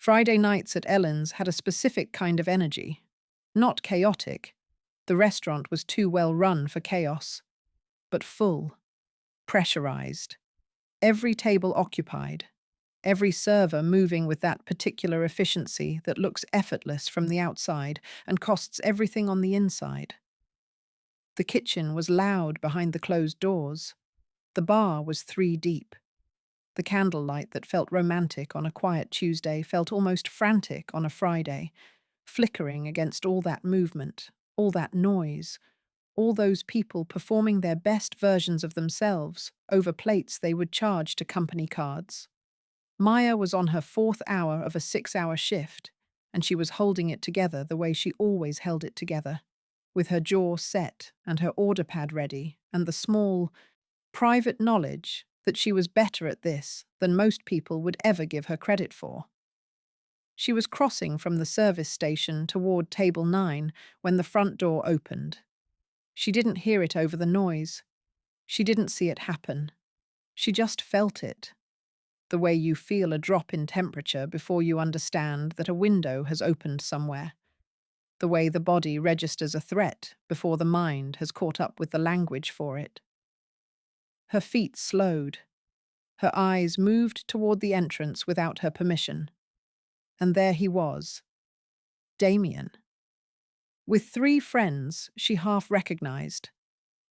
Friday nights at Ellen's had a specific kind of energy. Not chaotic. The restaurant was too well run for chaos. But full. Pressurized. Every table occupied. Every server moving with that particular efficiency that looks effortless from the outside and costs everything on the inside. The kitchen was loud behind the closed doors. The bar was 3 deep. The candlelight that felt romantic on a quiet Tuesday felt almost frantic on a Friday, flickering against all that movement, all that noise, all those people performing their best versions of themselves over plates they would charge to company cards. Maya was on her 4th hour of a 6-hour shift, and she was holding it together the way she always held it together, with her jaw set and her order pad ready and the small, private knowledge that she was better at this than most people would ever give her credit for. She was crossing from the service station toward table 9 when the front door opened. She didn't hear it over the noise. She didn't see it happen. She just felt it. The way you feel a drop in temperature before you understand that a window has opened somewhere. The way the body registers a threat before the mind has caught up with the language for it. Her feet slowed. Her eyes moved toward the entrance without her permission. And there he was. Damien. With 3 friends she half recognized.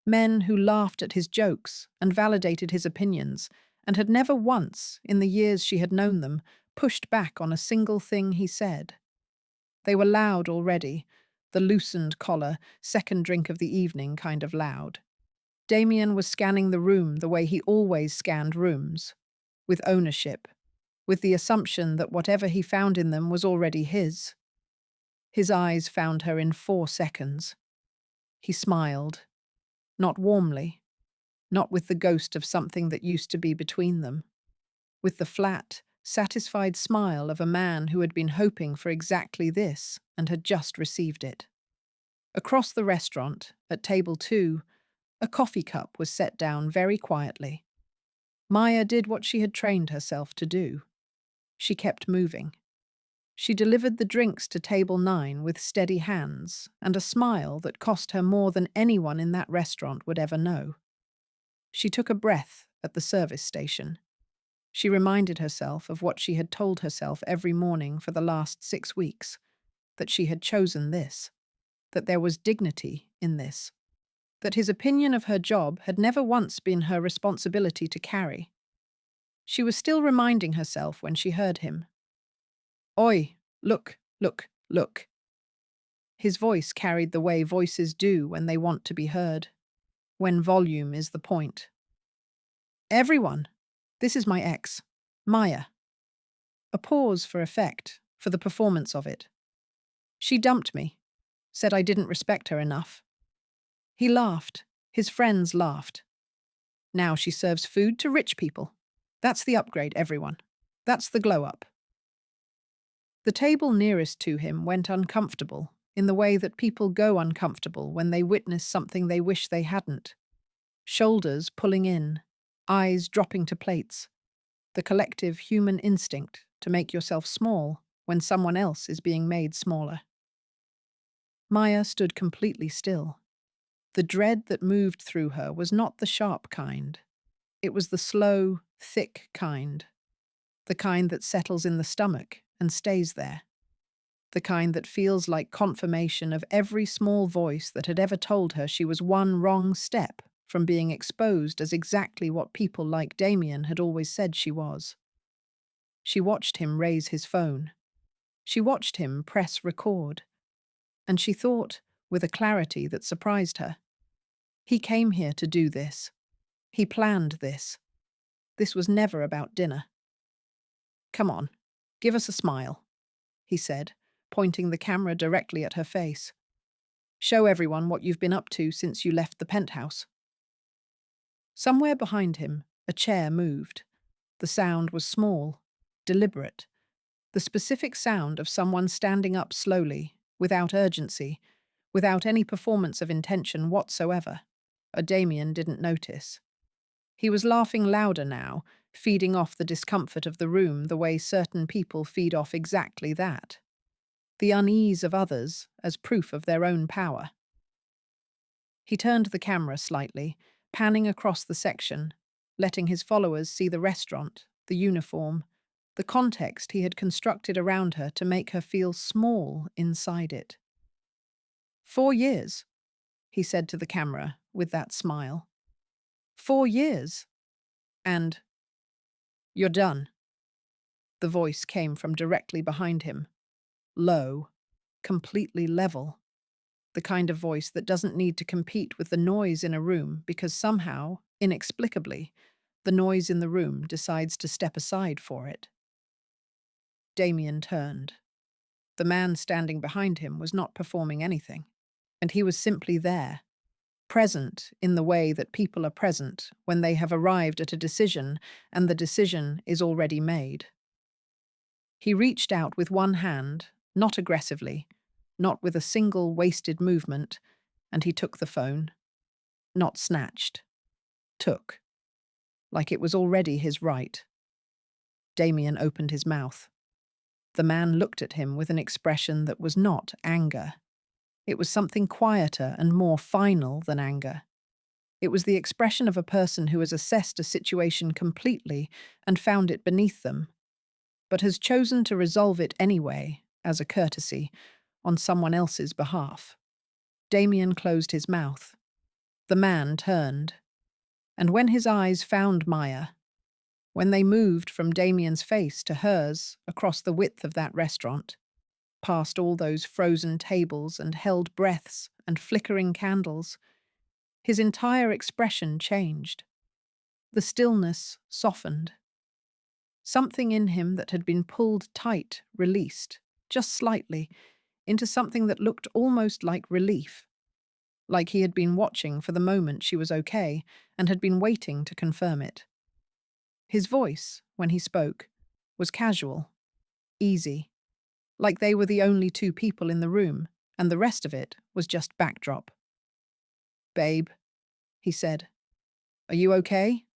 Men who laughed at his jokes and validated his opinions, and had never once, in the years she had known them, pushed back on a single thing he said. They were loud already, the loosened collar, second drink of the evening kind of loud. Damien was scanning the room the way he always scanned rooms, with ownership, with the assumption that whatever he found in them was already his. His eyes found her in 4 seconds. He smiled, not warmly, not with the ghost of something that used to be between them, with the flat, satisfied smile of a man who had been hoping for exactly this and had just received it. Across the restaurant, at table 2, a coffee cup was set down very quietly. Maya did what she had trained herself to do. She kept moving. She delivered the drinks to table 9 with steady hands and a smile that cost her more than anyone in that restaurant would ever know. She took a breath at the service station. She reminded herself of what she had told herself every morning for the last 6 weeks, that she had chosen this, that there was dignity in this, that his opinion of her job had never once been her responsibility to carry. She was still reminding herself when she heard him. "Oi, look, look, look." His voice carried the way voices do when they want to be heard, when volume is the point. "Everyone, this is my ex, Maya." A pause for effect, for the performance of it. "She dumped me, said I didn't respect her enough." He laughed. His friends laughed. "Now she serves food to rich people. That's the upgrade, everyone. That's the glow-up." The table nearest to him went uncomfortable, in the way that people go uncomfortable when they witness something they wish they hadn't. Shoulders pulling in, eyes dropping to plates. The collective human instinct to make yourself small when someone else is being made smaller. Maya stood completely still. The dread that moved through her was not the sharp kind. It was the slow, thick kind. The kind that settles in the stomach and stays there. The kind that feels like confirmation of every small voice that had ever told her she was one wrong step from being exposed as exactly what people like Damien had always said she was. She watched him raise his phone. She watched him press record. And she thought, with a clarity that surprised her, he came here to do this. He planned this. This was never about dinner. "Come on, give us a smile," he said, pointing the camera directly at her face. "Show everyone what you've been up to since you left the penthouse." Somewhere behind him, a chair moved. The sound was small, deliberate. The specific sound of someone standing up slowly, without urgency, without any performance of intention whatsoever. Damien didn't notice. He was laughing louder now, feeding off the discomfort of the room the way certain people feed off exactly that. The unease of others as proof of their own power. He turned the camera slightly, panning across the section, letting his followers see the restaurant, the uniform, the context he had constructed around her to make her feel small inside it. 4 years, he said to the camera with that smile. 4 years. And you're done. The voice came from directly behind him. Low, completely level. The kind of voice that doesn't need to compete with the noise in a room because somehow, inexplicably, the noise in the room decides to step aside for it. Damien turned. The man standing behind him was not performing anything, and he was simply there, present in the way that people are present when they have arrived at a decision and the decision is already made. He reached out with one hand, not aggressively, not with a single wasted movement, and he took the phone. Not snatched. Took. Like it was already his right. Damien opened his mouth. The man looked at him with an expression that was not anger. It was something quieter and more final than anger. It was the expression of a person who has assessed a situation completely and found it beneath them, but has chosen to resolve it anyway, as a courtesy, on someone else's behalf. Damien closed his mouth. The man turned, and when his eyes found Maya, when they moved from Damien's face to hers across the width of that restaurant, past all those frozen tables and held breaths and flickering candles, his entire expression changed. The stillness softened. Something in him that had been pulled tight released, just slightly, into something that looked almost like relief, like he had been watching for the moment she was okay and had been waiting to confirm it. His voice, when he spoke, was casual, easy, like they were the only two people in the room and the rest of it was just backdrop. "Babe," he said, "are you okay?"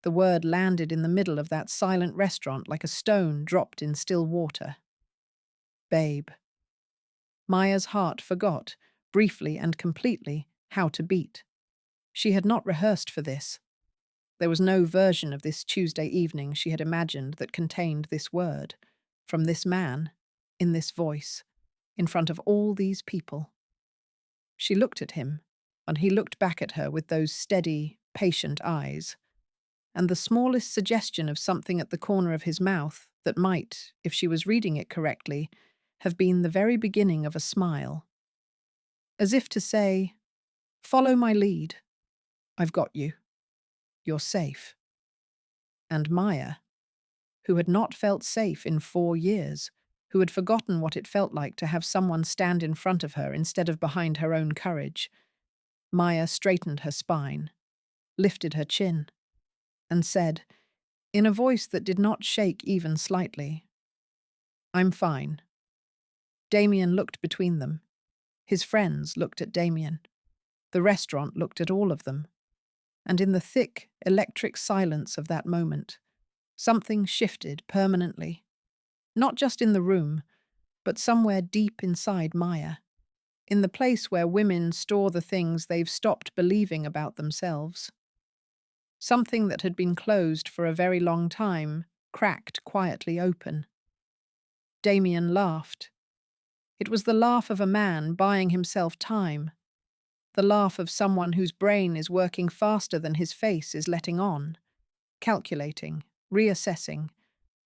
The word landed in the middle of that silent restaurant like a stone dropped in still water. Babe. Maya's heart forgot, briefly and completely, how to beat. She had not rehearsed for this. There was no version of this Tuesday evening she had imagined that contained this word, from this man, in this voice, in front of all these people. She looked at him, and he looked back at her with those steady, patient eyes, and the smallest suggestion of something at the corner of his mouth that might, if she was reading it correctly, have been the very beginning of a smile. As if to say, "Follow my lead. I've got you. You're safe." And Maya, who had not felt safe in 4 years, who had forgotten what it felt like to have someone stand in front of her instead of behind her own courage, Maya straightened her spine, lifted her chin, and said, in a voice that did not shake even slightly, "I'm fine." Damien looked between them. His friends looked at Damien. The restaurant looked at all of them. And in the thick, electric silence of that moment, something shifted permanently. Not just in the room, but somewhere deep inside Maya, in the place where women store the things they've stopped believing about themselves. Something that had been closed for a very long time, cracked quietly open. Damien laughed. It was the laugh of a man buying himself time, the laugh of someone whose brain is working faster than his face is letting on, calculating, reassessing,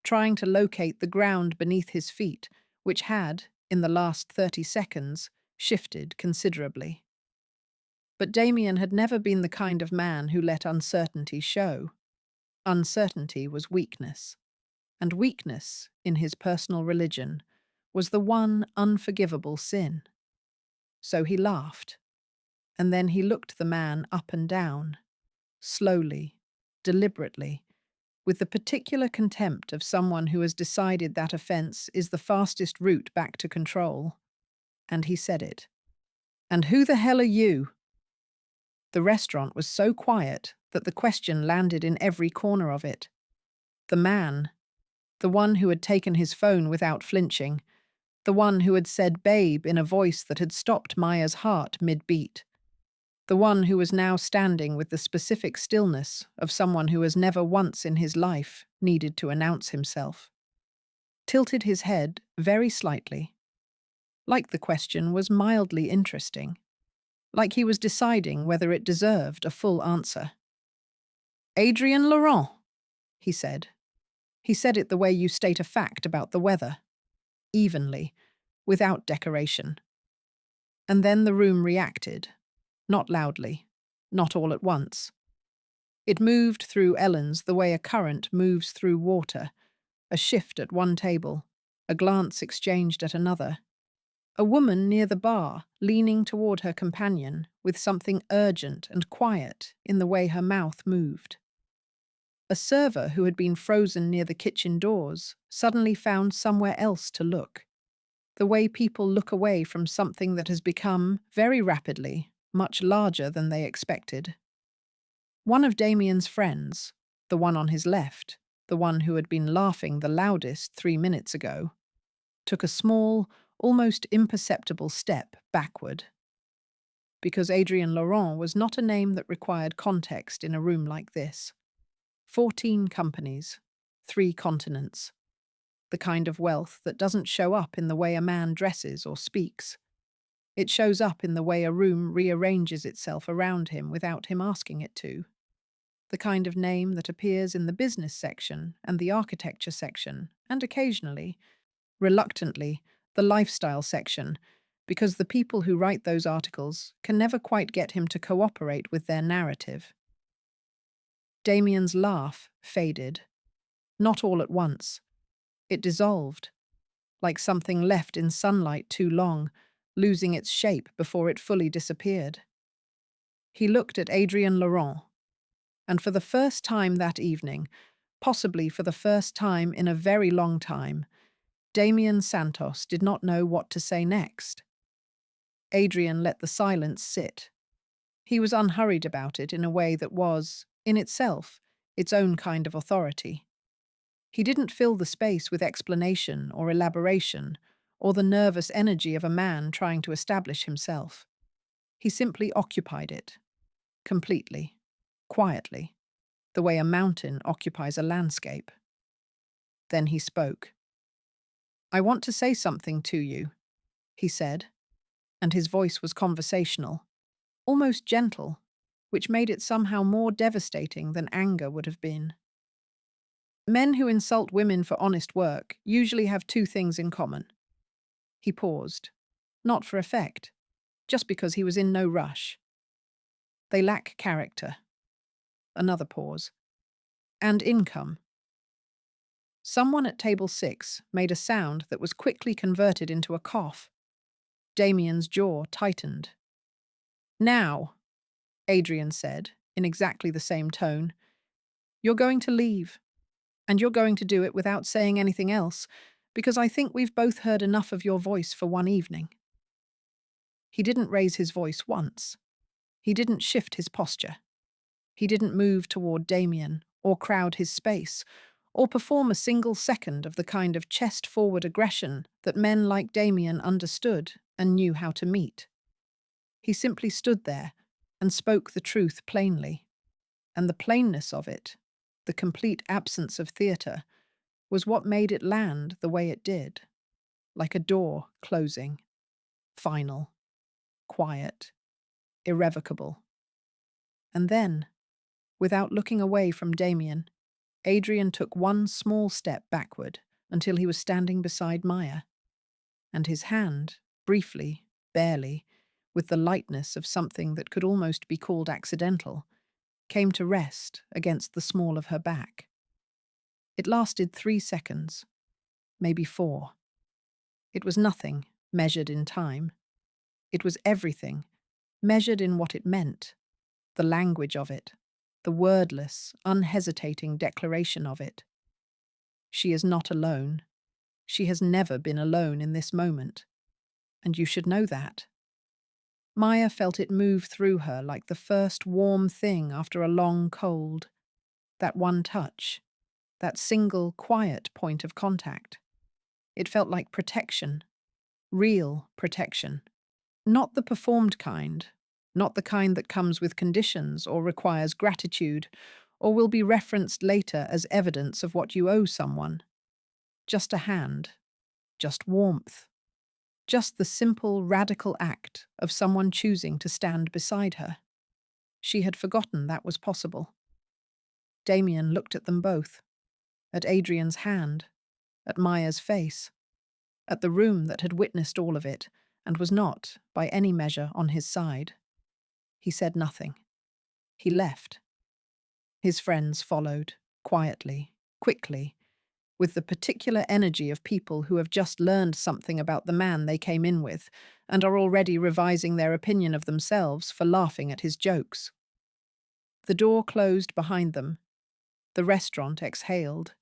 trying to locate the ground beneath his feet, which had, in the last 30 seconds, shifted considerably. But Damien had never been the kind of man who let uncertainty show. Uncertainty was weakness, and weakness, in his personal religion, was the one unforgivable sin. So he laughed, and then he looked the man up and down, slowly, deliberately, with the particular contempt of someone who has decided that offense is the fastest route back to control. And he said it. "And who the hell are you?" The restaurant was so quiet that the question landed in every corner of it. The man, the one who had taken his phone without flinching, the one who had said babe in a voice that had stopped Maya's heart mid-beat, the one who was now standing with the specific stillness of someone who has never once in his life needed to announce himself, tilted his head very slightly, like the question was mildly interesting, like he was deciding whether it deserved a full answer. "Adrian Laurent," he said. He said it the way you state a fact about the weather, evenly, without decoration. And then the room reacted, not loudly, not all at once. It moved through Ellen's the way a current moves through water, a shift at one table, a glance exchanged at another. A woman near the bar, leaning toward her companion with something urgent and quiet in the way her mouth moved. A server who had been frozen near the kitchen doors suddenly found somewhere else to look, the way people look away from something that has become, very rapidly, much larger than they expected. One of Damien's friends, the one on his left, the one who had been laughing the loudest 3 minutes ago, took a small, almost imperceptible step backward. Because Adrian Laurent was not a name that required context in a room like this. 14 companies, 3 continents. The kind of wealth that doesn't show up in the way a man dresses or speaks. It shows up in the way a room rearranges itself around him without him asking it to. The kind of name that appears in the business section and the architecture section, and occasionally, reluctantly, the lifestyle section, because the people who write those articles can never quite get him to cooperate with their narrative. Damien's laugh faded. Not all at once. It dissolved, like something left in sunlight too long, losing its shape before it fully disappeared. He looked at Adrian Laurent, and for the first time that evening, possibly for the first time in a very long time, Damien Santos did not know what to say next. Adrian let the silence sit. He was unhurried about it in a way that was, in itself, its own kind of authority. He didn't fill the space with explanation or elaboration, or the nervous energy of a man trying to establish himself. He simply occupied it, completely, quietly, the way a mountain occupies a landscape. Then he spoke. "I want to say something to you," he said, and his voice was conversational, almost gentle, which made it somehow more devastating than anger would have been. Men who insult women for honest work usually have 2 things in common. He paused, not for effect, just because he was in no rush. They lack character. Another pause. And income. Someone at table 6 made a sound that was quickly converted into a cough. Damien's jaw tightened. "Now," Adrian said, in exactly the same tone, "you're going to leave. And you're going to do it without saying anything else, because I think we've both heard enough of your voice for one evening." He didn't raise his voice once. He didn't shift his posture. He didn't move toward Damien, or crowd his space, or perform a single second of the kind of chest-forward aggression that men like Damien understood and knew how to meet. He simply stood there and spoke the truth plainly, and the plainness of it, the complete absence of theatre, was what made it land the way it did, like a door closing, final, quiet, irrevocable. And then, without looking away from Damien, Adrian took one small step backward until he was standing beside Maya, and his hand, briefly, barely, with the lightness of something that could almost be called accidental, came to rest against the small of her back. It lasted 3 seconds, maybe 4. It was nothing measured in time. It was everything measured in what it meant, the language of it, the wordless, unhesitating declaration of it. She is not alone. She has never been alone in this moment. And you should know that. Maya felt it move through her like the first warm thing after a long cold. That one touch, that single quiet point of contact. It felt like protection, real protection. Not the performed kind, not the kind that comes with conditions or requires gratitude, or will be referenced later as evidence of what you owe someone. Just a hand, just warmth, just the simple, radical act of someone choosing to stand beside her. She had forgotten that was possible. Damien looked at them both, at Adrian's hand, at Maya's face, at the room that had witnessed all of it and was not, by any measure, on his side. He said nothing. He left. His friends followed, quietly, quickly, with the particular energy of people who have just learned something about the man they came in with and are already revising their opinion of themselves for laughing at his jokes. The door closed behind them. The restaurant exhaled.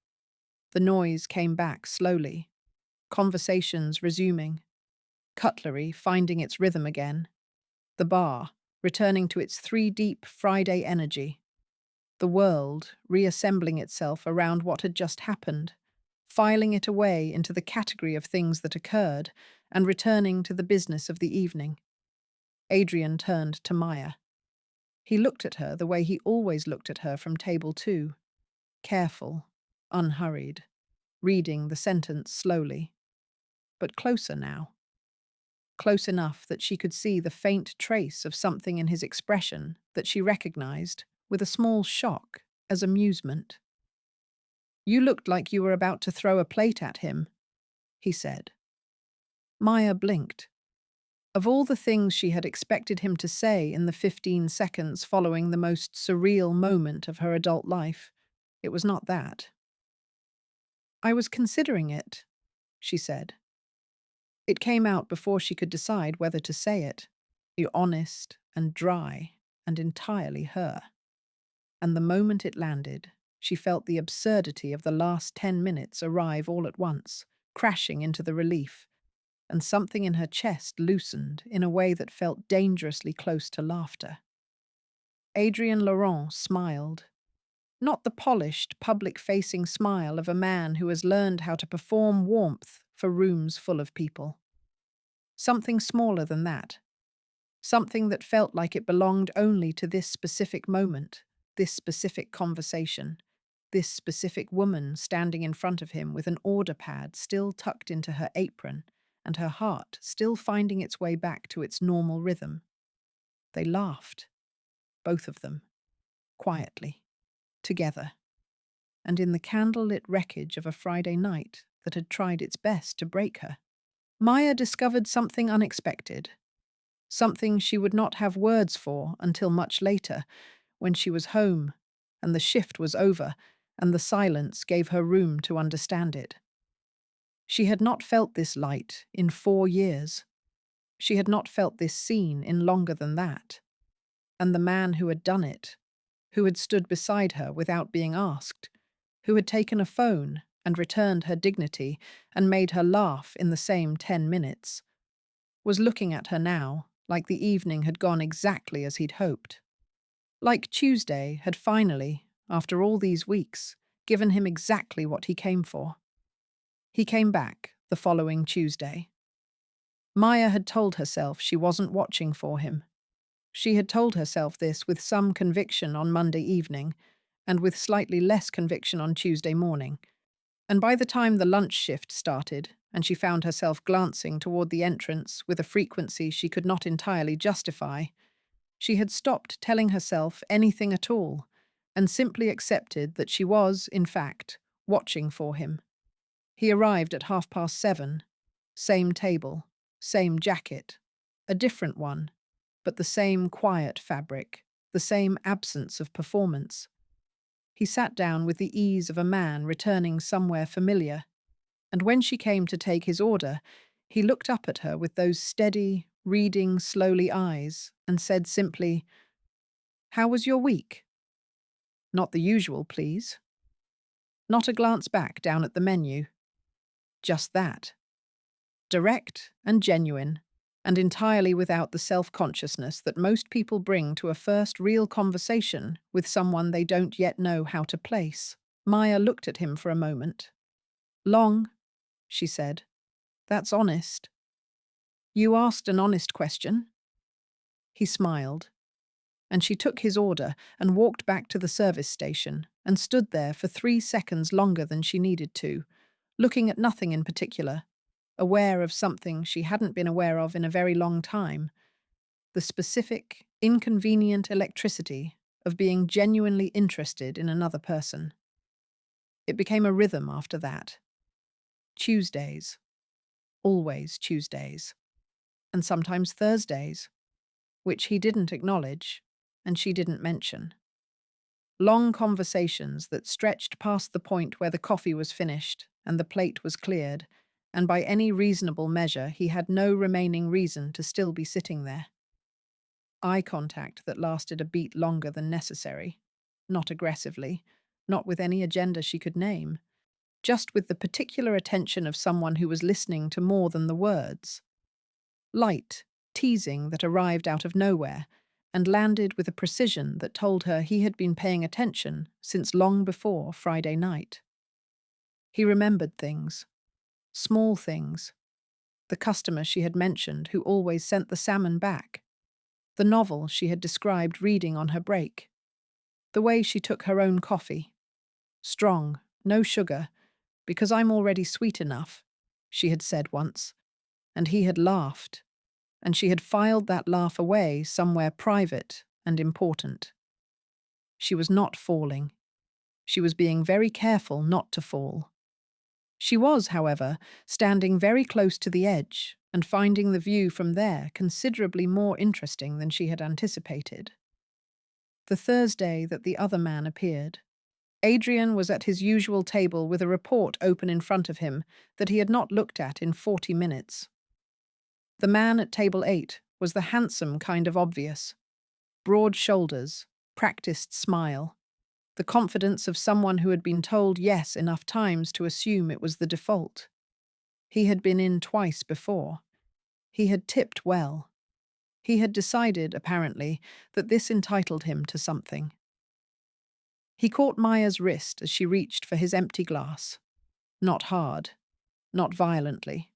The noise came back slowly. Conversations resuming. Cutlery finding its rhythm again. The bar returning to its three-deep Friday energy. The world reassembling itself around what had just happened, filing it away into the category of things that occurred and returning to the business of the evening. Adrian turned to Maya. He looked at her the way he always looked at her from table 2, careful, unhurried, reading the sentence slowly. But closer now. Close enough that she could see the faint trace of something in his expression that she recognized, with a small shock, as amusement. "You looked like you were about to throw a plate at him," he said. Maya blinked. Of all the things she had expected him to say in the 15 seconds following the most surreal moment of her adult life, it was not that. "I was considering it," she said. It came out before she could decide whether to say it, honest and dry and entirely her. And the moment it landed, she felt the absurdity of the last 10 minutes arrive all at once, crashing into the relief, and something in her chest loosened in a way that felt dangerously close to laughter. Adrian Laurent smiled. Not the polished, public-facing smile of a man who has learned how to perform warmth for rooms full of people. Something smaller than that. Something that felt like it belonged only to this specific moment, this specific conversation, this specific woman standing in front of him with an order pad still tucked into her apron and her heart still finding its way back to its normal rhythm. They laughed, both of them, quietly, together, and in the candle-lit wreckage of a Friday night that had tried its best to break her. Maya discovered something unexpected, something she would not have words for until much later, when she was home and the shift was over and the silence gave her room to understand it. She had not felt this light in 4 years. She had not felt this scene in longer than that. And the man who had done it, who had stood beside her without being asked, who had taken a phone and returned her dignity and made her laugh in the same 10 minutes, was looking at her now like the evening had gone exactly as he'd hoped. Like Tuesday had finally, after all these weeks, given him exactly what he came for. He came back the following Tuesday. Maya had told herself she wasn't watching for him. She had told herself this with some conviction on Monday evening, and with slightly less conviction on Tuesday morning. And by the time the lunch shift started, and she found herself glancing toward the entrance with a frequency she could not entirely justify, she had stopped telling herself anything at all, and simply accepted that she was, in fact, watching for him. He arrived at 7:30, same table, same jacket, a different one, but the same quiet fabric, the same absence of performance. He sat down with the ease of a man returning somewhere familiar, and when she came to take his order, he looked up at her with those steady, reading slowly eyes and said simply, "How was your week?" Not the usual, please. Not a glance back down at the menu. Just that. Direct and genuine, and entirely without the self-consciousness that most people bring to a first real conversation with someone they don't yet know how to place. Maya looked at him for a moment. "Long," she said. "That's honest." "You asked an honest question." He smiled, and she took his order and walked back to the service station and stood there for 3 seconds longer than she needed to, looking at nothing in particular, aware of something she hadn't been aware of in a very long time, the specific, inconvenient electricity of being genuinely interested in another person. It became a rhythm after that. Tuesdays. Always Tuesdays. And sometimes Thursdays, which he didn't acknowledge and she didn't mention. Long conversations that stretched past the point where the coffee was finished and the plate was cleared, and by any reasonable measure he had no remaining reason to still be sitting there. Eye contact that lasted a beat longer than necessary, not aggressively, not with any agenda she could name, just with the particular attention of someone who was listening to more than the words. Light, teasing that arrived out of nowhere, and landed with a precision that told her he had been paying attention since long before Friday night. He remembered things, small things, the customer she had mentioned who always sent the salmon back, the novel she had described reading on her break, the way she took her own coffee. Strong, no sugar, because I'm already sweet enough, she had said once, and he had laughed, and she had filed that laugh away somewhere private and important. She was not falling. She was being very careful not to fall. She was, however, standing very close to the edge and finding the view from there considerably more interesting than she had anticipated. The Thursday that the other man appeared, Adrian was at his usual table with a report open in front of him that he had not looked at in 40 minutes. The man at table 8 was the handsome kind of obvious. Broad shoulders, practiced smile, the confidence of someone who had been told yes enough times to assume it was the default. He had been in twice before. He had tipped well. He had decided, apparently, that this entitled him to something. He caught Maya's wrist as she reached for his empty glass. Not hard, not violently.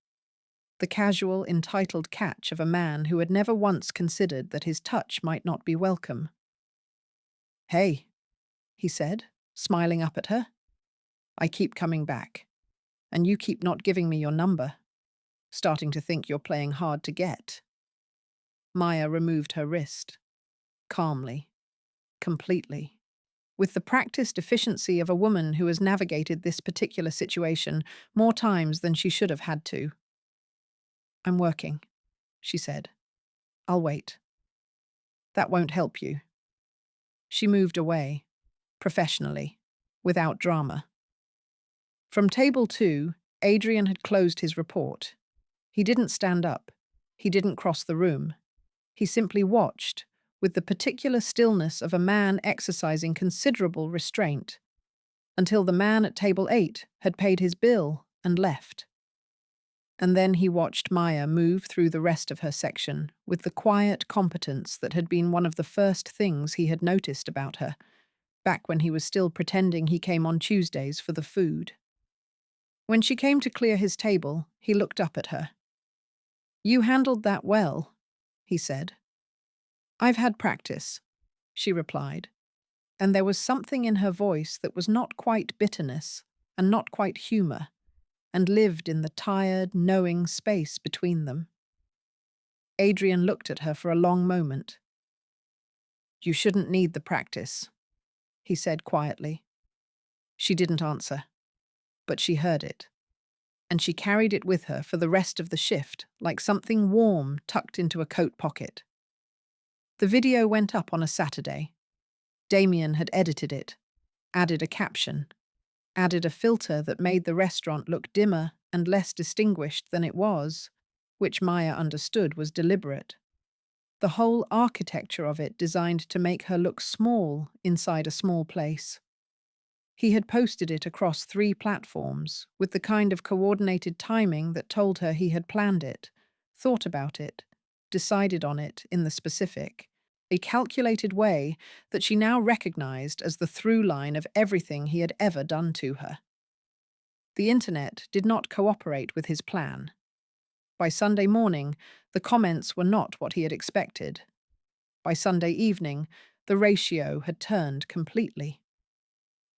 The casual, entitled catch of a man who had never once considered that his touch might not be welcome. "Hey," he said, smiling up at her. "I keep coming back, and you keep not giving me your number. Starting to think you're playing hard to get." Maya removed her wrist. Calmly. Completely. With the practiced efficiency of a woman who has navigated this particular situation more times than she should have had to. "I'm working," she said. "I'll wait." "That won't help you." She moved away, professionally, without drama. From table 2, Adrian had closed his report. He didn't stand up. He didn't cross the room. He simply watched, with the particular stillness of a man exercising considerable restraint, until the man at table 8 had paid his bill and left. And then he watched Maya move through the rest of her section with the quiet competence that had been one of the first things he had noticed about her, back when he was still pretending he came on Tuesdays for the food. When she came to clear his table, he looked up at her. "You handled that well," he said. "I've had practice," she replied, and there was something in her voice that was not quite bitterness and not quite humor, and lived in the tired, knowing space between them. Adrian looked at her for a long moment. "You shouldn't need the practice," he said quietly. She didn't answer, but she heard it, and she carried it with her for the rest of the shift like something warm tucked into a coat pocket. The video went up on a Saturday. Damien had edited it, added a caption, added a filter that made the restaurant look dimmer and less distinguished than it was, which Maya understood was deliberate. The whole architecture of it designed to make her look small inside a small place. He had posted it across 3 platforms, with the kind of coordinated timing that told her he had planned it, thought about it, decided on it in the specific, a calculated way that she now recognized as the through line of everything he had ever done to her. The internet did not cooperate with his plan. By Sunday morning, the comments were not what he had expected. By Sunday evening, the ratio had turned completely.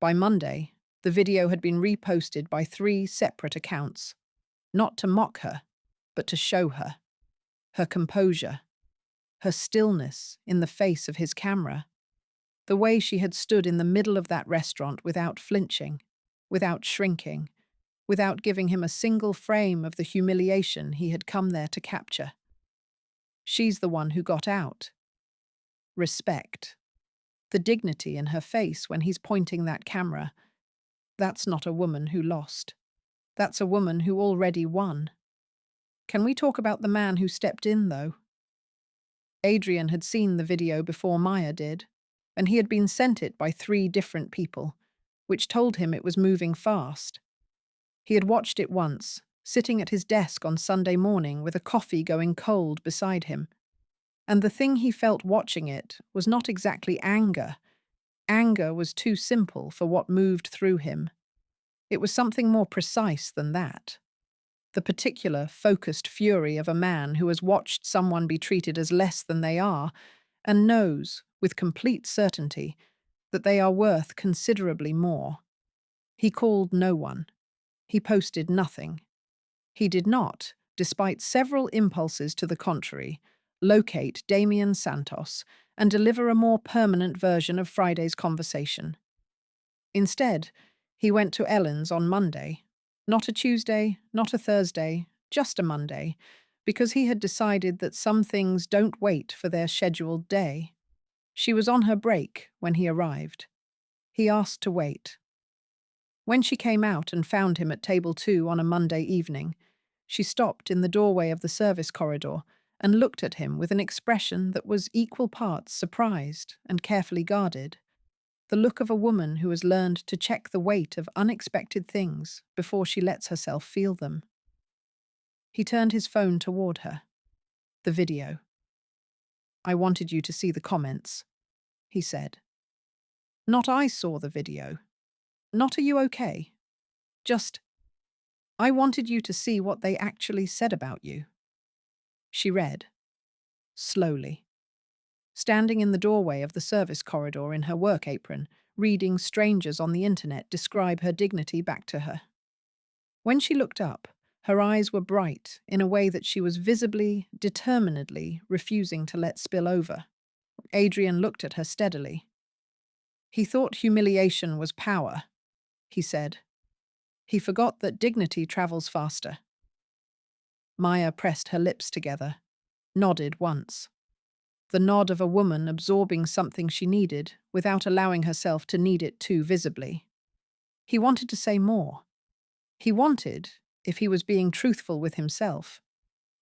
By Monday, the video had been reposted by 3 separate accounts, not to mock her, but to show her. Her composure, her stillness in the face of his camera, the way she had stood in the middle of that restaurant without flinching, without shrinking, without giving him a single frame of the humiliation he had come there to capture. She's the one who got out. Respect. The dignity in her face when he's pointing that camera. That's not a woman who lost. That's a woman who already won. Can we talk about the man who stepped in, though? Adrian had seen the video before Maya did, and he had been sent it by 3 different people, which told him it was moving fast. He had watched it once, sitting at his desk on Sunday morning with a coffee going cold beside him. And the thing he felt watching it was not exactly anger. Anger was too simple for what moved through him. It was something more precise than that. The particular, focused fury of a man who has watched someone be treated as less than they are and knows, with complete certainty, that they are worth considerably more. He called no one. He posted nothing. He did not, despite several impulses to the contrary, locate Damian Santos and deliver a more permanent version of Friday's conversation. Instead, he went to Ellen's on Monday, not a Tuesday, not a Thursday, just a Monday, because he had decided that some things don't wait for their scheduled day. She was on her break when he arrived. He asked to wait. When she came out and found him at table 2 on a Monday evening, she stopped in the doorway of the service corridor and looked at him with an expression that was equal parts surprised and carefully guarded, the look of a woman who has learned to check the weight of unexpected things before she lets herself feel them. He turned his phone toward her. The video. "I wanted you to see the comments," he said. "Not I saw the video. Not are you okay? Just, I wanted you to see what they actually said about you." She read, slowly, standing in the doorway of the service corridor in her work apron, reading strangers on the internet describe her dignity back to her. When she looked up, her eyes were bright in a way that she was visibly, determinedly refusing to let spill over. Adrian looked at her steadily. He thought humiliation was power, he said. He forgot that dignity travels faster. Maya pressed her lips together, nodded once. The nod of a woman absorbing something she needed without allowing herself to need it too visibly. He wanted to say more. He wanted, if he was being truthful with himself,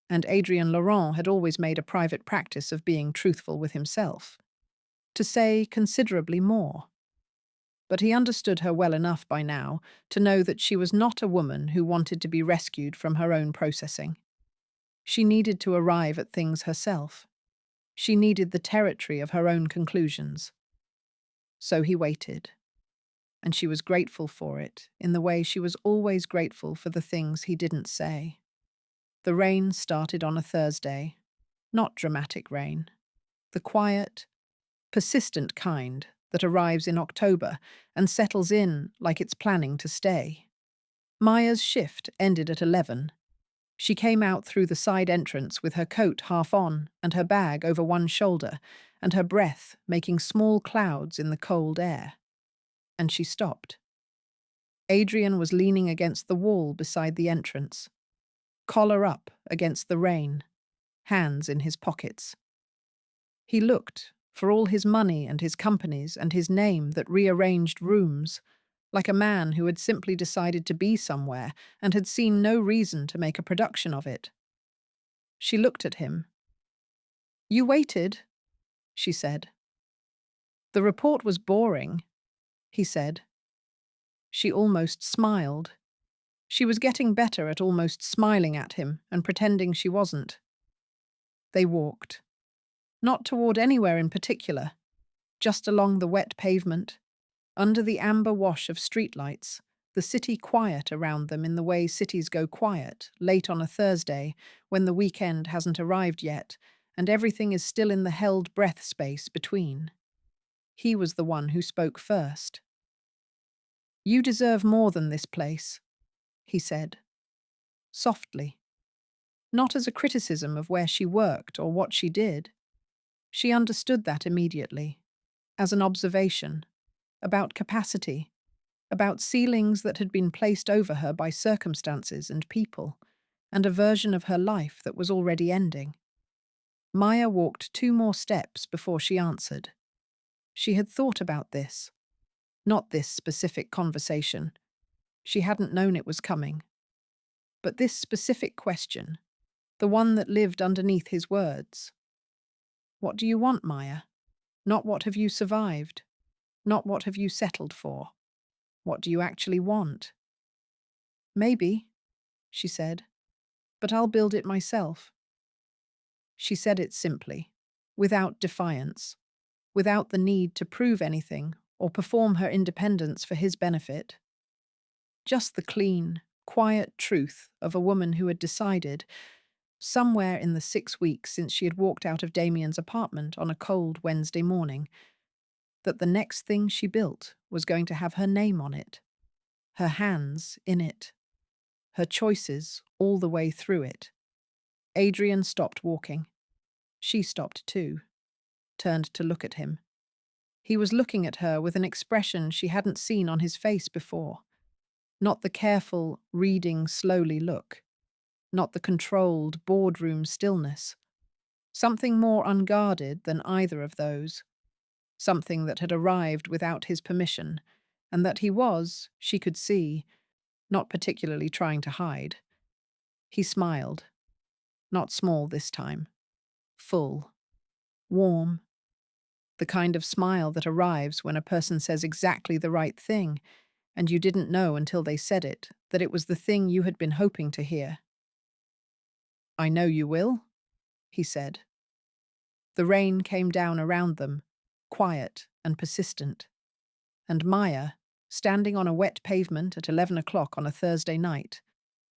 and Adrian Laurent had always made a private practice of being truthful with himself, to say considerably more. But he understood her well enough by now to know that she was not a woman who wanted to be rescued from her own processing. She needed to arrive at things herself. She needed the territory of her own conclusions. So he waited, and she was grateful for it in the way she was always grateful for the things he didn't say. The rain started on a Thursday, not dramatic rain, the quiet, persistent kind that arrives in October and settles in like it's planning to stay. Maya's shift ended at 11. She came out through the side entrance with her coat half on and her bag over one shoulder, and her breath making small clouds in the cold air. And she stopped. Adrian was leaning against the wall beside the entrance, collar up against the rain, hands in his pockets. He looked, for all his money and his companies and his name that rearranged rooms, like a man who had simply decided to be somewhere and had seen no reason to make a production of it. She looked at him. "You waited," she said. "The report was boring," he said. She almost smiled. She was getting better at almost smiling at him and pretending she wasn't. They walked, not toward anywhere in particular, just along the wet pavement, under the amber wash of streetlights, the city quiet around them in the way cities go quiet, late on a Thursday, when the weekend hasn't arrived yet, and everything is still in the held breath space between. He was the one who spoke first. "You deserve more than this place," he said, softly, not as a criticism of where she worked or what she did. She understood that immediately, as an observation, about capacity, about ceilings that had been placed over her by circumstances and people, and a version of her life that was already ending. Maya walked 2 more steps before she answered. She had thought about this, not this specific conversation. She hadn't known it was coming. But this specific question, the one that lived underneath his words. What do you want, Maya? Not what have you survived? Not what have you settled for? What do you actually want? Maybe, she said, but I'll build it myself. She said it simply, without defiance, without the need to prove anything or perform her independence for his benefit. Just the clean, quiet truth of a woman who had decided, somewhere in the 6 weeks since she had walked out of Damien's apartment on a cold Wednesday morning, that the next thing she built was going to have her name on it, her hands in it, her choices all the way through it. Adrian stopped walking. She stopped too, turned to look at him. He was looking at her with an expression she hadn't seen on his face before. Not the careful, reading slowly look. Not the controlled, boardroom stillness. Something more unguarded than either of those. Something that had arrived without his permission, and that he was, she could see, not particularly trying to hide. He smiled. Not small this time. Full. Warm. The kind of smile that arrives when a person says exactly the right thing, and you didn't know until they said it, that it was the thing you had been hoping to hear. "I know you will," he said. The rain came down around them, quiet and persistent. And Maya, standing on a wet pavement at 11 o'clock on a Thursday night,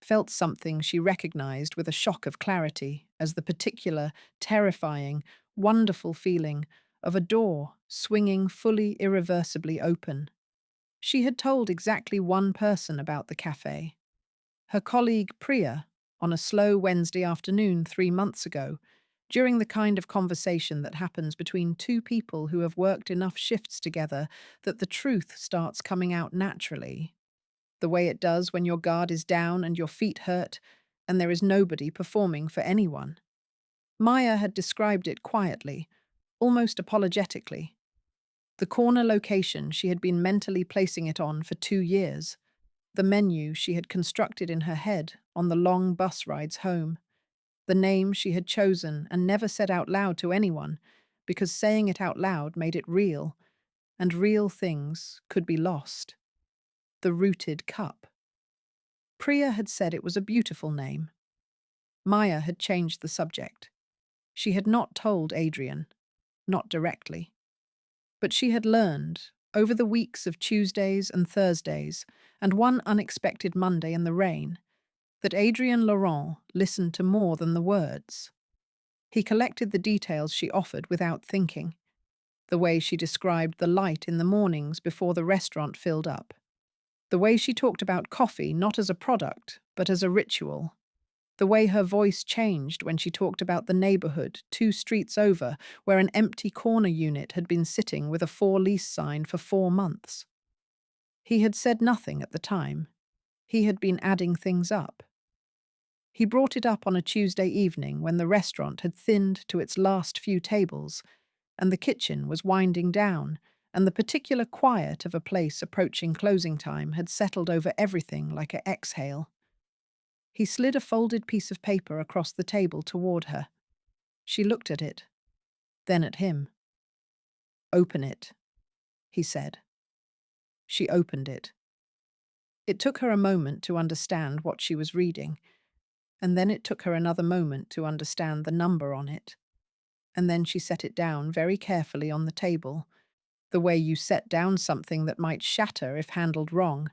felt something she recognized with a shock of clarity as the particular, terrifying, wonderful feeling of a door swinging fully irreversibly open. She had told exactly one person about the cafe. Her colleague Priya, on a slow Wednesday afternoon 3 months ago, during the kind of conversation that happens between two people who have worked enough shifts together that the truth starts coming out naturally, the way it does when your guard is down and your feet hurt and there is nobody performing for anyone. Maya had described it quietly, almost apologetically. The corner location she had been mentally placing it on for 2 years, the menu she had constructed in her head on the long bus rides home, the name she had chosen and never said out loud to anyone, because saying it out loud made it real, and real things could be lost. The Rooted Cup. Priya had said it was a beautiful name. Maya had changed the subject. She had not told Adrian, not directly. But she had learned, over the weeks of Tuesdays and Thursdays, and one unexpected Monday in the rain, that Adrian Laurent listened to more than the words. He collected the details she offered without thinking. The way she described the light in the mornings before the restaurant filled up. The way she talked about coffee not as a product, but as a ritual. The way her voice changed when she talked about the neighborhood 2 streets over where an empty corner unit had been sitting with a for-lease sign for 4 months. He had said nothing at the time. He had been adding things up. He brought it up on a Tuesday evening when the restaurant had thinned to its last few tables, and the kitchen was winding down, and the particular quiet of a place approaching closing time had settled over everything like an exhale. He slid a folded piece of paper across the table toward her. She looked at it, then at him. "Open it," he said. She opened it. It took her a moment to understand what she was reading, and then it took her another moment to understand the number on it. And then she set it down very carefully on the table, the way you set down something that might shatter if handled wrong.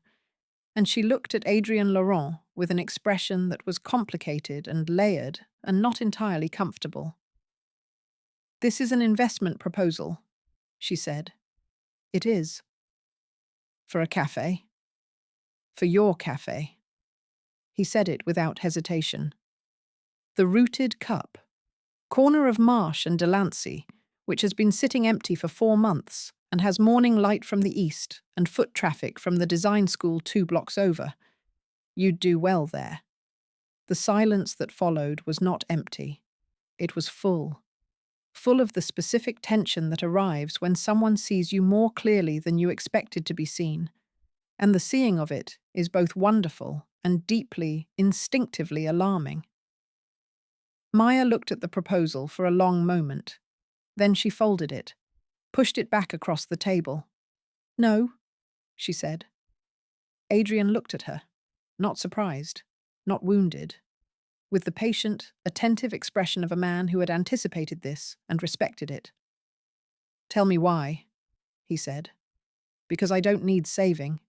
And she looked at Adrian Laurent with an expression that was complicated and layered and not entirely comfortable. "This is an investment proposal," she said. "It is." "For a cafe?" "For your cafe." He said it without hesitation. The Rooted Cup, corner of Marsh and Delancey, which has been sitting empty for 4 months and has morning light from the east and foot traffic from the design school 2 blocks over. You'd do well there. The silence that followed was not empty. It was full. Full of the specific tension that arrives when someone sees you more clearly than you expected to be seen. And the seeing of it is both wonderful and deeply, instinctively alarming. Maya looked at the proposal for a long moment. Then she folded it, pushed it back across the table. "No," she said. Adrian looked at her, not surprised, not wounded, with the patient, attentive expression of a man who had anticipated this and respected it. "Tell me why," he said. "Because I don't need saving."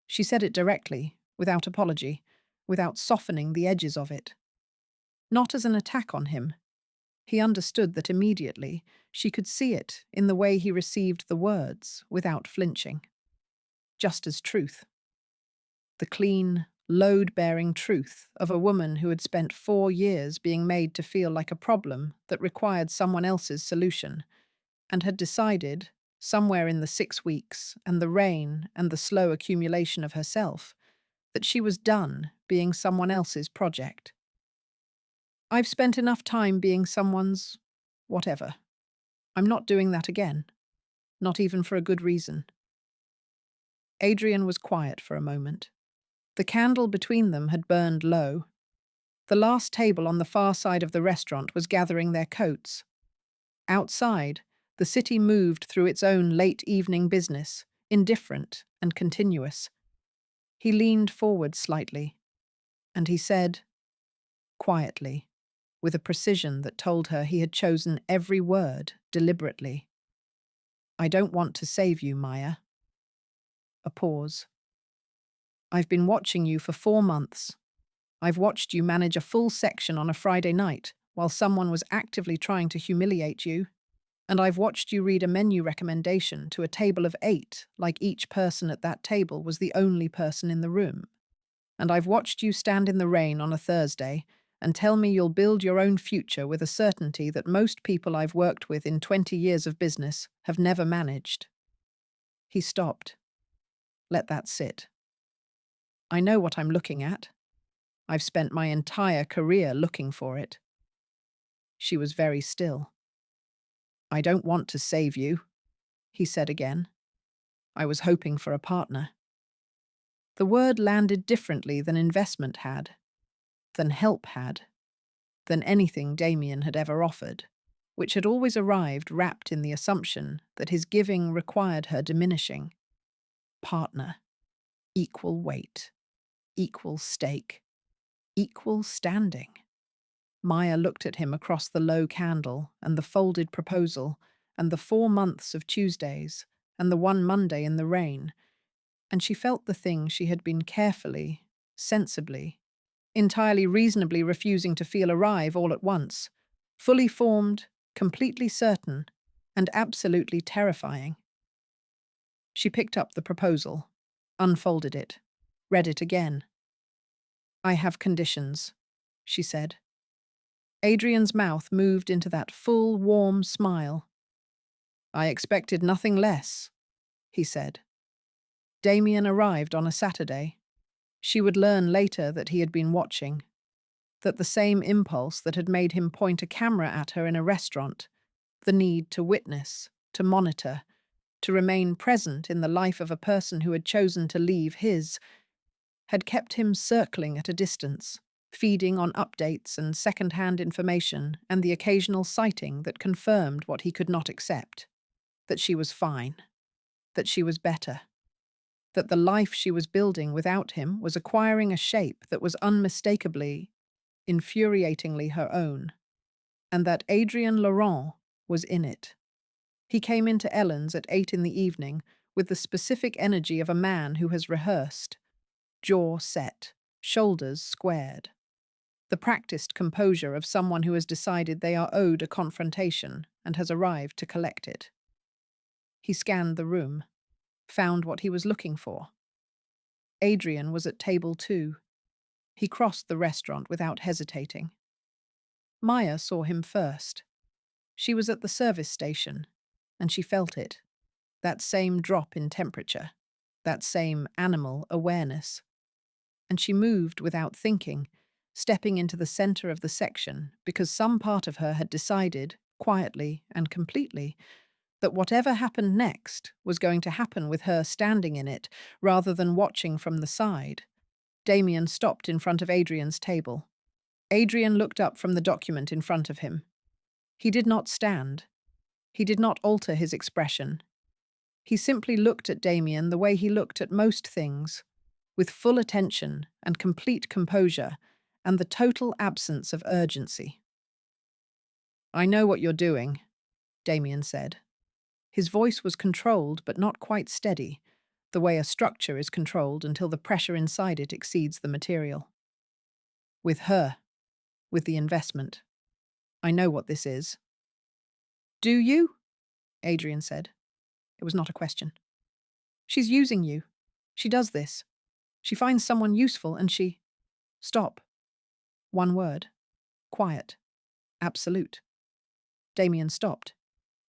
She said it directly, without apology, without softening the edges of it. Not as an attack on him. He understood that immediately. She could see it in the way he received the words, without flinching. Just as truth. The clean, load-bearing truth of a woman who had spent 4 years being made to feel like a problem that required someone else's solution, and had decided, somewhere in the 6 weeks and the rain and the slow accumulation of herself, that she was done being someone else's project. "I've spent enough time being someone's whatever. I'm not doing that again. Not even for a good reason." Adrian was quiet for a moment. The candle between them had burned low. The last table on the far side of the restaurant was gathering their coats. Outside, the city moved through its own late evening business, indifferent and continuous. He leaned forward slightly, and he said, quietly, with a precision that told her he had chosen every word deliberately, "I don't want to save you, Maya." A pause. "I've been watching you for 4 months. I've watched you manage a full section on a Friday night while someone was actively trying to humiliate you. And I've watched you read a menu recommendation to a table of 8 like each person at that table was the only person in the room. And I've watched you stand in the rain on a Thursday and tell me you'll build your own future with a certainty that most people I've worked with in 20 years of business have never managed." He stopped. "Let that sit. I know what I'm looking at. I've spent my entire career looking for it." She was very still. "I don't want to save you," he said again. "I was hoping for a partner." The word landed differently than investment had, than help had, than anything Damien had ever offered, which had always arrived wrapped in the assumption that his giving required her diminishing. Partner. Equal weight. Equal stake. Equal standing. Maya looked at him across the low candle and the folded proposal and the 4 months of Tuesdays and the one Monday in the rain, and she felt the thing she had been carefully, sensibly, entirely reasonably refusing to feel arrive all at once, fully formed, completely certain, and absolutely terrifying. She picked up the proposal, unfolded it, read it again. "I have conditions," she said. Adrian's mouth moved into that full, warm smile. "I expected nothing less," he said. Damien arrived on a Saturday. She would learn later that he had been watching, that the same impulse that had made him point a camera at her in a restaurant, the need to witness, to monitor, to remain present in the life of a person who had chosen to leave his, had kept him circling at a distance, feeding on updates and second-hand information and the occasional sighting that confirmed what he could not accept, that she was fine, that she was better, that the life she was building without him was acquiring a shape that was unmistakably infuriatingly her own, and that Adrien Laurent was in it. He came into Ellen's at 8 in the evening with the specific energy of a man who has rehearsed, jaw set, shoulders squared. The practiced composure of someone who has decided they are owed a confrontation and has arrived to collect it. He scanned the room, found what he was looking for. Adrian was at table 2. He crossed the restaurant without hesitating. Maya saw him first. She was at the service station, and she felt it. That same drop in temperature, that same animal awareness. And she moved without thinking, stepping into the center of the section because some part of her had decided, quietly and completely, that whatever happened next was going to happen with her standing in it rather than watching from the side. Damien stopped in front of Adrian's table. Adrian looked up from the document in front of him. He did not stand. He did not alter his expression. He simply looked at Damien the way he looked at most things, with full attention and complete composure and the total absence of urgency. "I know what you're doing," Damien said. His voice was controlled but not quite steady, the way a structure is controlled until the pressure inside it exceeds the material. "With her, with the investment. I know what this is." "Do you?" Adrian said. It was not a question. "She's using you. She does this. She finds someone useful and she—" "Stop." One word. Quiet. Absolute. Damien stopped.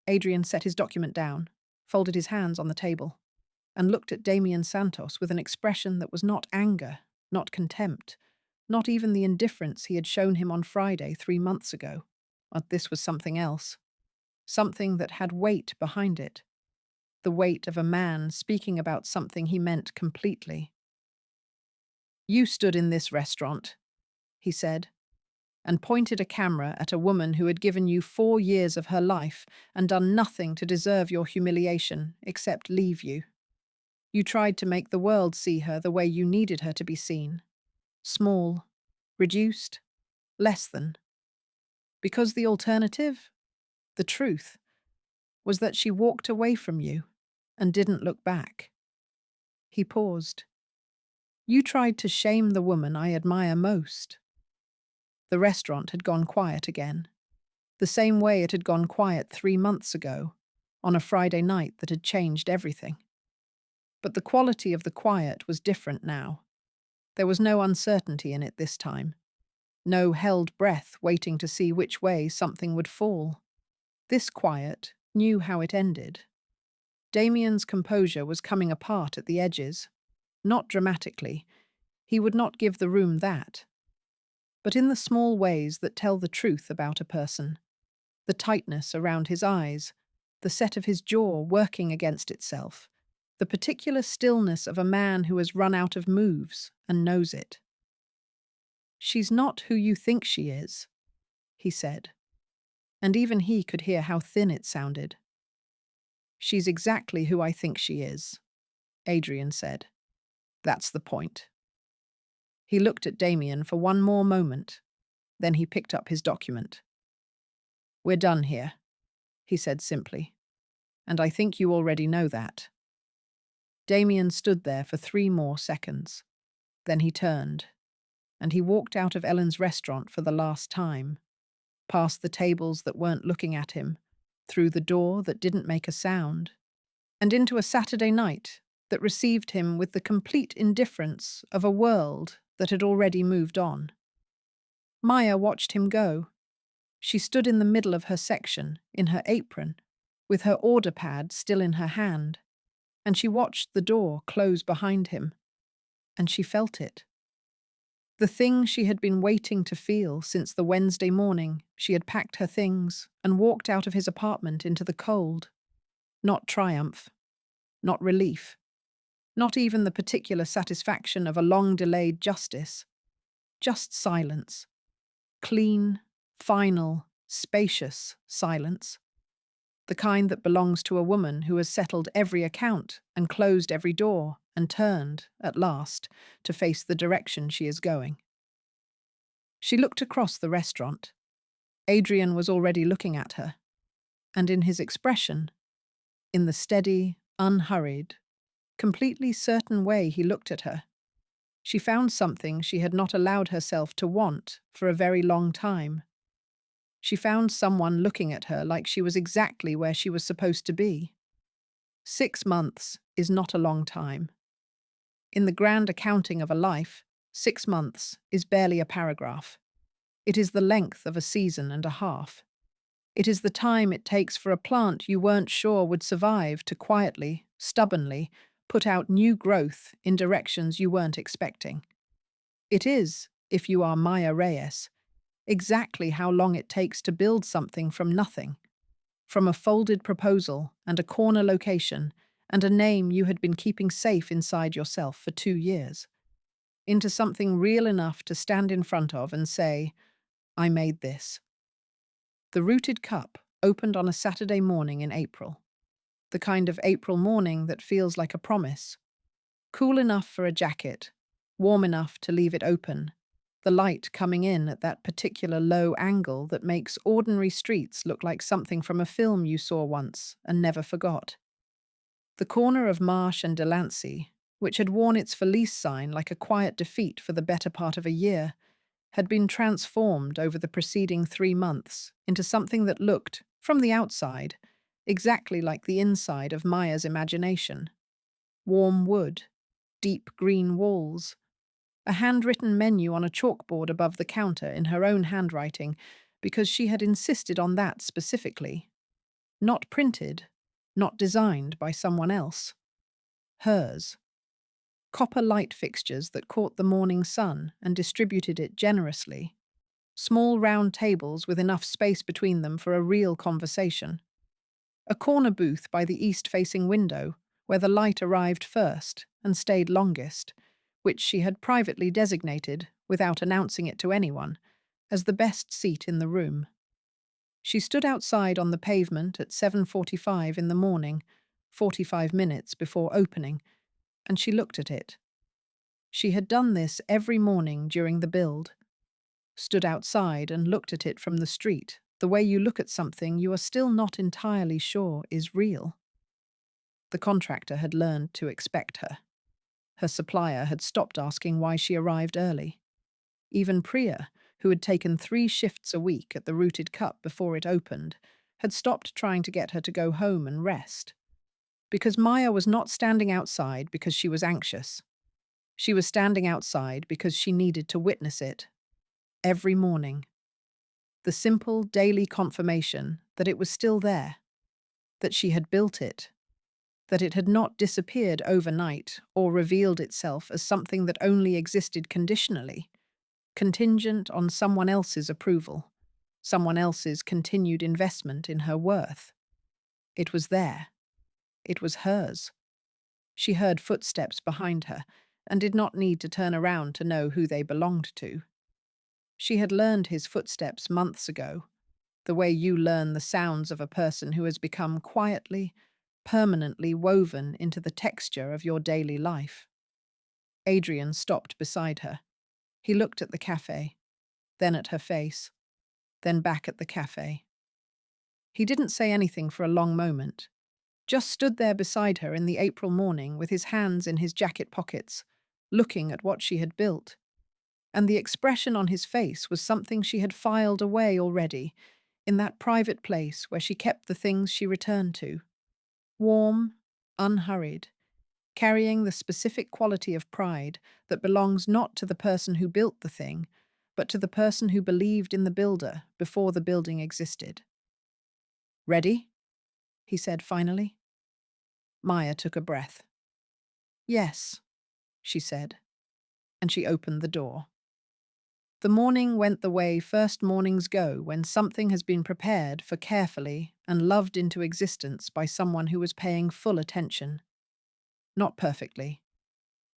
Adrian set his document down, folded his hands on the table, and looked at Damien Santos with an expression that was not anger, not contempt, not even the indifference he had shown him on Friday 3 months ago. But this was something else. Something that had weight behind it. The weight of a man speaking about something he meant completely. "You stood in this restaurant," he said, and pointed a camera at a woman who had given you 4 years of her life and done nothing to deserve your humiliation except leave you. You tried to make the world see her the way you needed her to be seen. Small, reduced, less than. Because the alternative, the truth, was that she walked away from you and didn't look back. He paused. You tried to shame the woman I admire most. The restaurant had gone quiet again, the same way it had gone quiet 3 months ago, on a Friday night that had changed everything. But the quality of the quiet was different now. There was no uncertainty in it this time. No held breath waiting to see which way something would fall. This quiet knew how it ended. Damien's composure was coming apart at the edges. Not dramatically. He would not give the room that. But in the small ways that tell the truth about a person. The tightness around his eyes, the set of his jaw working against itself, the particular stillness of a man who has run out of moves and knows it. "She's not who you think she is," he said, and even he could hear how thin it sounded. "She's exactly who I think she is," Adrian said. "That's the point." He looked at Damien for one more moment, then he picked up his document. "We're done here," he said simply, "and I think you already know that." Damien stood there for 3 more seconds. Then he turned, and he walked out of Ellen's restaurant for the last time, past the tables that weren't looking at him, through the door that didn't make a sound, and into a Saturday night that received him with the complete indifference of a world that had already moved on. Maya watched him go. She stood in the middle of her section, in her apron, with her order pad still in her hand, and she watched the door close behind him, and she felt it. The thing she had been waiting to feel since the Wednesday morning she had packed her things and walked out of his apartment into the cold. Not triumph, not relief, not even the particular satisfaction of a long-delayed justice. Just silence. Clean, final, spacious silence. The kind that belongs to a woman who has settled every account and closed every door and turned, at last, to face the direction she is going. She looked across the restaurant. Adrian was already looking at her, and in his expression, in the steady, unhurried, completely certain way he looked at her, she found something she had not allowed herself to want for a very long time. She found someone looking at her like she was exactly where she was supposed to be. 6 months is not a long time. In the grand accounting of a life, 6 months is barely a paragraph. It is the length of a season and a half. It is the time it takes for a plant you weren't sure would survive to quietly, stubbornly, put out new growth in directions you weren't expecting. It is, if you are Maya Reyes, exactly how long it takes to build something from nothing, from a folded proposal and a corner location and a name you had been keeping safe inside yourself for 2 years, into something real enough to stand in front of and say, I made this. The Rooted Cup opened on a Saturday morning in April. The kind of April morning that feels like a promise. Cool enough for a jacket, warm enough to leave it open, the light coming in at that particular low angle that makes ordinary streets look like something from a film you saw once and never forgot. The corner of Marsh and Delancey, which had worn its for lease sign like a quiet defeat for the better part of a year, had been transformed over the preceding 3 months into something that looked, from the outside, exactly like the inside of Maya's imagination. Warm wood, deep green walls, a handwritten menu on a chalkboard above the counter in her own handwriting because she had insisted on that specifically. Not printed, not designed by someone else. Hers. Copper light fixtures that caught the morning sun and distributed it generously. Small round tables with enough space between them for a real conversation. A corner booth by the east-facing window where the light arrived first and stayed longest, which she had privately designated, without announcing it to anyone, as the best seat in the room. She stood outside on the pavement at 7:45 in the morning, 45 minutes before opening, and she looked at it. She had done this every morning during the build. Stood outside and looked at it from the street, the way you look at something you are still not entirely sure is real. The contractor had learned to expect her. Her supplier had stopped asking why she arrived early. Even Priya, who had taken 3 shifts a week at the Rooted Cup before it opened, had stopped trying to get her to go home and rest. Because Maya was not standing outside because she was anxious. She was standing outside because she needed to witness it. Every morning. The simple daily confirmation that it was still there, that she had built it, that it had not disappeared overnight or revealed itself as something that only existed conditionally, contingent on someone else's approval, someone else's continued investment in her worth. It was there. It was hers. She heard footsteps behind her and did not need to turn around to know who they belonged to. She had learned his footsteps months ago, the way you learn the sounds of a person who has become quietly, permanently woven into the texture of your daily life. Adrian stopped beside her. He looked at the cafe, then at her face, then back at the cafe. He didn't say anything for a long moment, just stood there beside her in the April morning with his hands in his jacket pockets, looking at what she had built. And the expression on his face was something she had filed away already, in that private place where she kept the things she returned to. Warm, unhurried, carrying the specific quality of pride that belongs not to the person who built the thing, but to the person who believed in the builder before the building existed. "Ready?" he said finally. Maya took a breath. "Yes," she said, and she opened the door. The morning went the way first mornings go when something has been prepared for carefully and loved into existence by someone who was paying full attention. Not perfectly.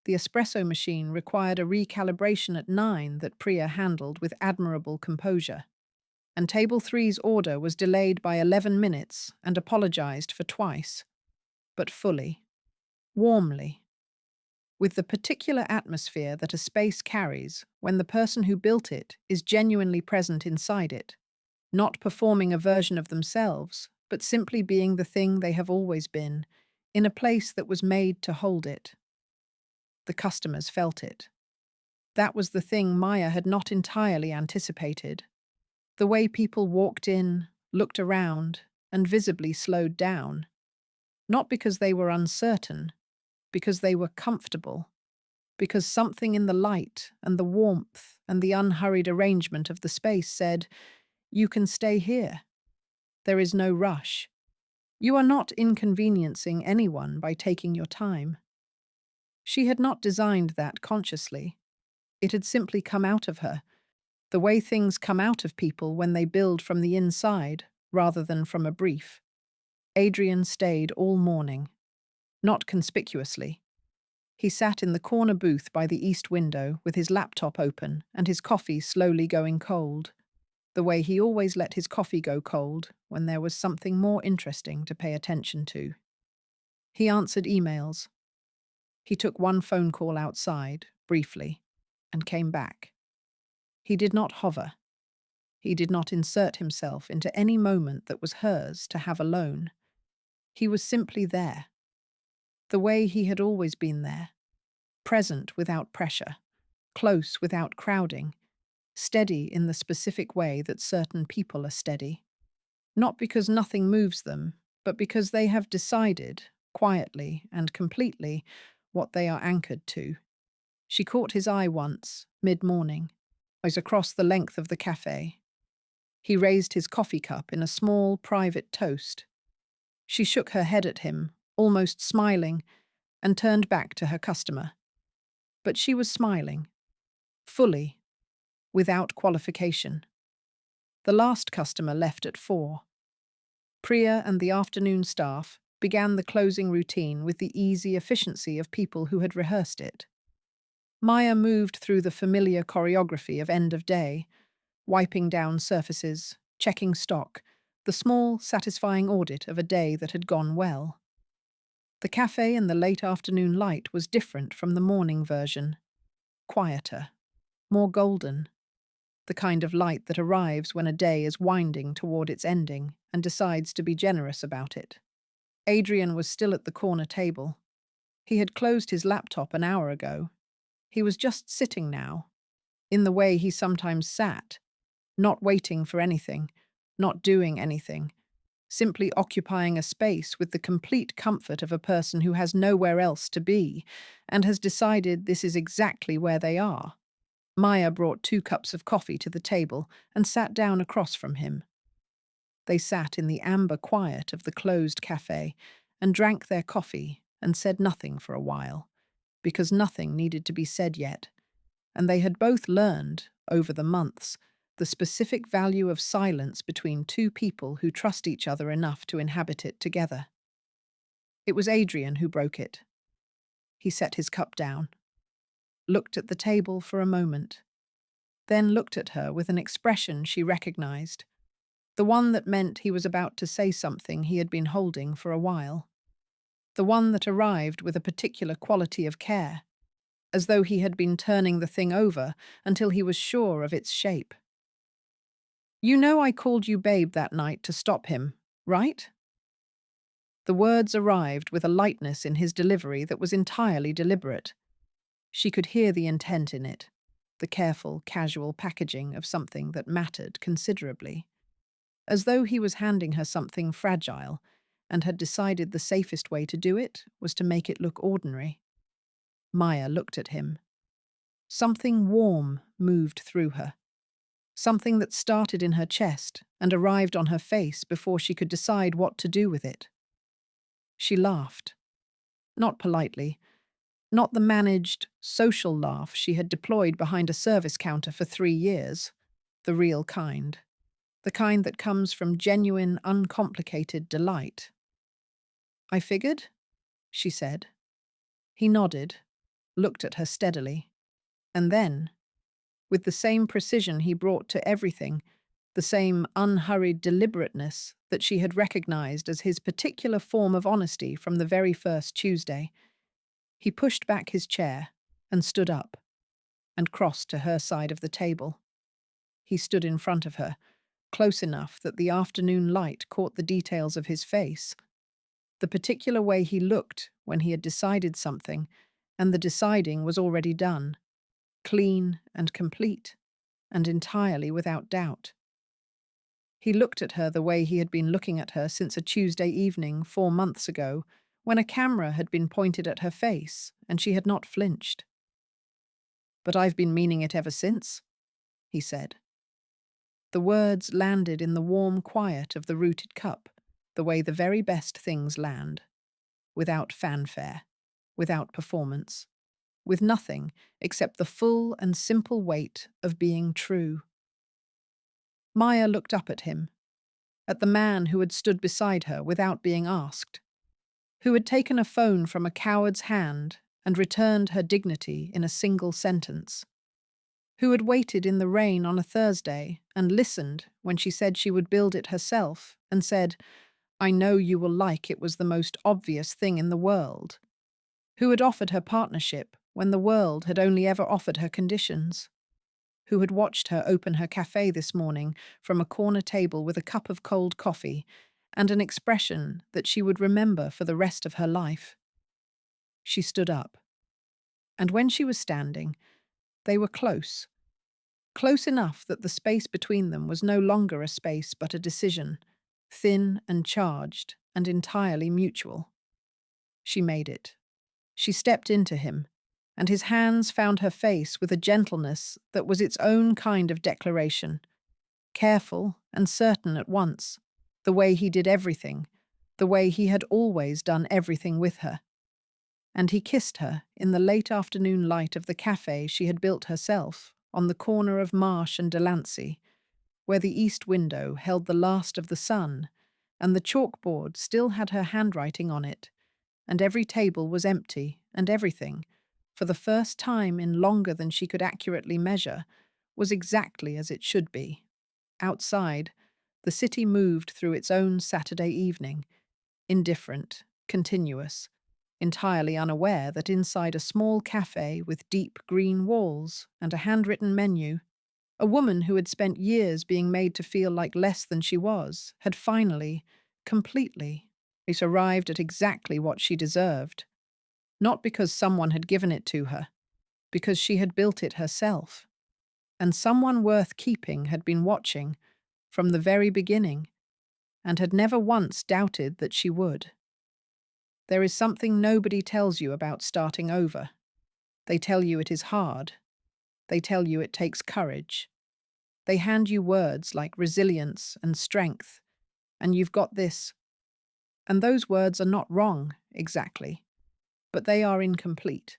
The espresso machine required a recalibration at 9 that Priya handled with admirable composure. And Table 3's order was delayed by 11 minutes and apologized for twice. But fully. Warmly. with the particular atmosphere that a space carries when the person who built it is genuinely present inside it, not performing a version of themselves, but simply being the thing they have always been, in a place that was made to hold it. The customers felt it. That was the thing Maya had not entirely anticipated. The way people walked in, looked around, and visibly slowed down. Not because they were uncertain, because they were comfortable. Because something in the light and the warmth and the unhurried arrangement of the space said, "You can stay here. There is no rush. You are not inconveniencing anyone by taking your time." She had not designed that consciously. It had simply come out of her, the way things come out of people when they build from the inside rather than from a brief. Adrian stayed all morning, not conspicuously. He sat in the corner booth by the east window with his laptop open and his coffee slowly going cold, the way he always let his coffee go cold when there was something more interesting to pay attention to. He answered emails. He took one phone call outside, briefly, and came back. He did not hover. He did not insert himself into any moment that was hers to have alone. He was simply there, the way he had always been there, present without pressure, close without crowding, steady in the specific way that certain people are steady. Not because nothing moves them, but because they have decided, quietly and completely, what they are anchored to. She caught his eye once, mid-morning, as across the length of the cafe. He raised his coffee cup in a small, private toast. She shook her head at him, almost smiling, and turned back to her customer. But she was smiling, fully, without qualification. The last customer left at 4. Priya and the afternoon staff began the closing routine with the easy efficiency of people who had rehearsed it. Maya moved through the familiar choreography of end of day, wiping down surfaces, checking stock, the small, satisfying audit of a day that had gone well. The cafe in the late afternoon light was different from the morning version. Quieter, more golden. The kind of light that arrives when a day is winding toward its ending and decides to be generous about it. Adrian was still at the corner table. He had closed his laptop an hour ago. He was just sitting now, in the way he sometimes sat, not waiting for anything, not doing anything, simply occupying a space with the complete comfort of a person who has nowhere else to be and has decided this is exactly where they are. Maya brought 2 cups of coffee to the table and sat down across from him. They sat in the amber quiet of the closed cafe and drank their coffee and said nothing for a while, because nothing needed to be said yet, and they had both learned, over the months, the specific value of silence between 2 people who trust each other enough to inhabit it together. It was Adrian who broke it. He set his cup down, looked at the table for a moment, then looked at her with an expression she recognized, the one that meant he was about to say something he had been holding for a while, the one that arrived with a particular quality of care, as though he had been turning the thing over until he was sure of its shape. "You know I called you babe that night to stop him, right?" The words arrived with a lightness in his delivery that was entirely deliberate. She could hear the intent in it, the careful, casual packaging of something that mattered considerably. As though he was handing her something fragile and had decided the safest way to do it was to make it look ordinary. Maya looked at him. Something warm moved through her. Something that started in her chest and arrived on her face before she could decide what to do with it. She laughed. Not politely. Not the managed, social laugh she had deployed behind a service counter for 3 years. The real kind. The kind that comes from genuine, uncomplicated delight. "I figured," she said. He nodded, looked at her steadily, and then, with the same precision he brought to everything, the same unhurried deliberateness that she had recognized as his particular form of honesty from the very first Tuesday, He pushed back his chair and stood up and crossed to her side of the table. He stood in front of her, close enough that the afternoon light caught the details of his face, the particular way he looked when he had decided something, and the deciding was already done, clean and complete, and entirely without doubt. He looked at her the way he had been looking at her since a Tuesday evening 4 months ago, when a camera had been pointed at her face and she had not flinched. "But I've been meaning it ever since," he said. The words landed in the warm quiet of the rooted cup, the way the very best things land, without fanfare, without performance, with nothing except the full and simple weight of being true. Maya looked up at him, at the man who had stood beside her without being asked, who had taken a phone from a coward's hand and returned her dignity in a single sentence, who had waited in the rain on a Thursday and listened when she said she would build it herself and said, "I know you will like it was the most obvious thing in the world," who had offered her partnership when the world had only ever offered her conditions, who had watched her open her cafe this morning from a corner table with a cup of cold coffee and an expression that she would remember for the rest of her life. She stood up, and when she was standing, they were close, close enough that the space between them was no longer a space but a decision, thin and charged and entirely mutual. She made it. She stepped into him, and his hands found her face with a gentleness that was its own kind of declaration, careful and certain at once, the way he did everything, the way he had always done everything with her. And he kissed her in the late afternoon light of the cafe she had built herself on the corner of Marsh and Delancey, where the east window held the last of the sun, and the chalkboard still had her handwriting on it, and every table was empty, and everything, for the first time in longer than she could accurately measure, was exactly as it should be. Outside, the city moved through its own Saturday evening, indifferent, continuous, entirely unaware that inside a small cafe with deep green walls and a handwritten menu, a woman who had spent years being made to feel like less than she was had finally, completely, arrived at exactly what she deserved. Not because someone had given it to her, because she had built it herself. And someone worth keeping had been watching from the very beginning and had never once doubted that she would. There is something nobody tells you about starting over. They tell you it is hard. They tell you it takes courage. They hand you words like resilience and strength, and you've got this. And those words are not wrong, exactly, but they are incomplete.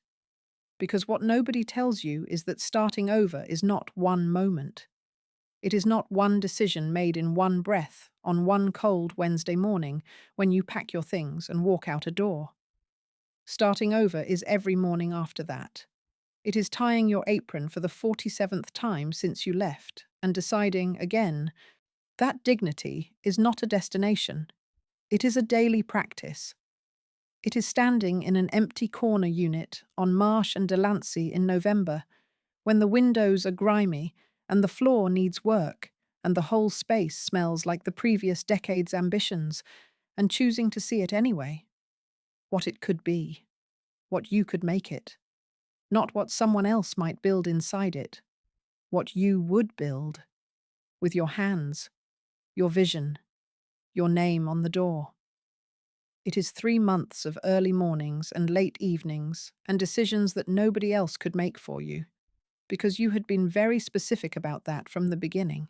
Because what nobody tells you is that starting over is not one moment. It is not one decision made in one breath on one cold Wednesday morning when you pack your things and walk out a door. Starting over is every morning after that. It is tying your apron for the 47th time since you left and deciding again that dignity is not a destination. It is a daily practice. It is standing in an empty corner unit on Marsh and Delancey in November, when the windows are grimy and the floor needs work and the whole space smells like the previous decade's ambitions, and choosing to see it anyway. What it could be. What you could make it. Not what someone else might build inside it. What you would build. With your hands, your vision, your name on the door. It is 3 months of early mornings and late evenings and decisions that nobody else could make for you, because you had been very specific about that from the beginning.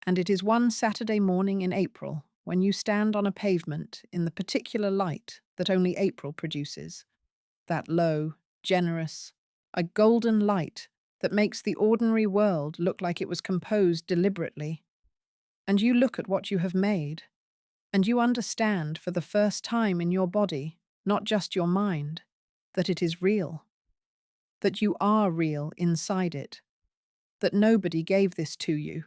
And it is one Saturday morning in April when you stand on a pavement in the particular light that only April produces, that low, generous, a golden light that makes the ordinary world look like it was composed deliberately. And you look at what you have made, and you understand for the first time in your body, not just your mind, that it is real. That you are real inside it. That nobody gave this to you,